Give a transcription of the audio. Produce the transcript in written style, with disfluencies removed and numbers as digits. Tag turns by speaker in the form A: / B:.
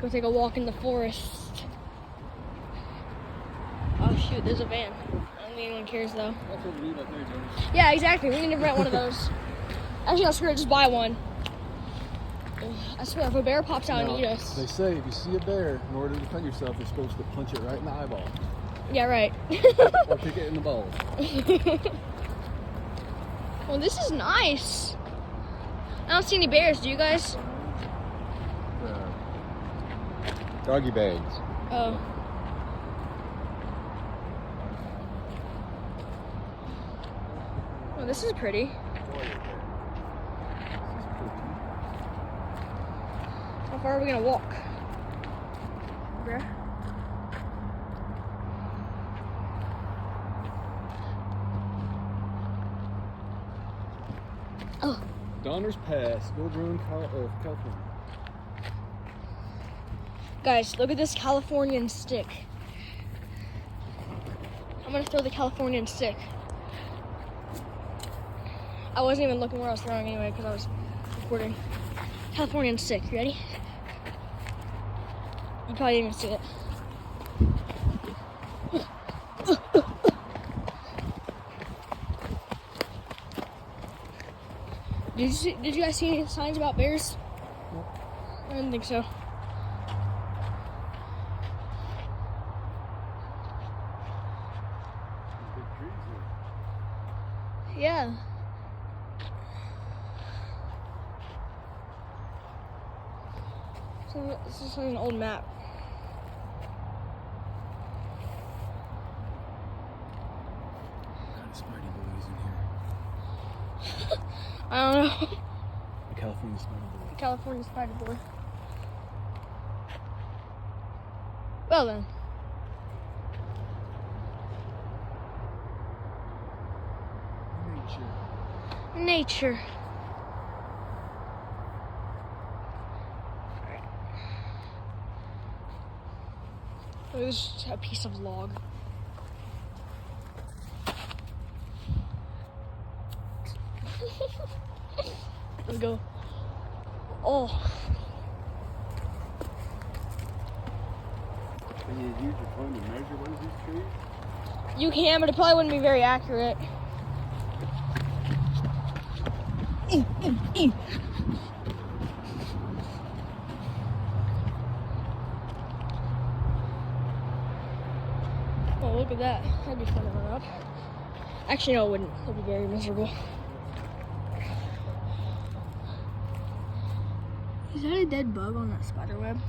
A: Go take a walk in the forest. Oh shoot, there's a van. I don't think anyone cares though.
B: That's what we need up there, Jonas.
A: Yeah, exactly. We need to rent one of those. Actually, no, screw it. Just buy one. I swear, if a bear pops out and eats us.
B: They say if you see a bear, in order to defend yourself, you're supposed to punch it right in the eyeball.
A: Yeah, right.
B: Or kick it in the balls.
A: Well, this is nice. I don't see any bears. Do you guys?
B: Doggy bags.
A: Oh. Well, this is pretty. How far are we gonna walk? Bruh. Oh.
B: Donner's Pass, Gold Ruin, California.
A: Guys, look at this Californian stick. I'm gonna throw the Californian stick. I wasn't even looking where I was throwing anyway because I was recording. Californian stick, you ready? You probably didn't even see it. Did you guys see any signs about bears?
B: Nope.
A: I didn't think so. Yeah. So this is an old map.
B: What kind of Spidey boy is in here?
A: I don't know.
B: The California Spidey boy.
A: California Spider Boy. Well then. Nature. Alright. Oh, this is just a piece of log. Let's go. Oh.
B: Can you use your phone to measure one of these trees?
A: You can, but it probably wouldn't be very accurate. Oh, look at that. That'd be fun to run up. Actually, no, it wouldn't. That'd be very miserable. Is that a dead bug on that spider web?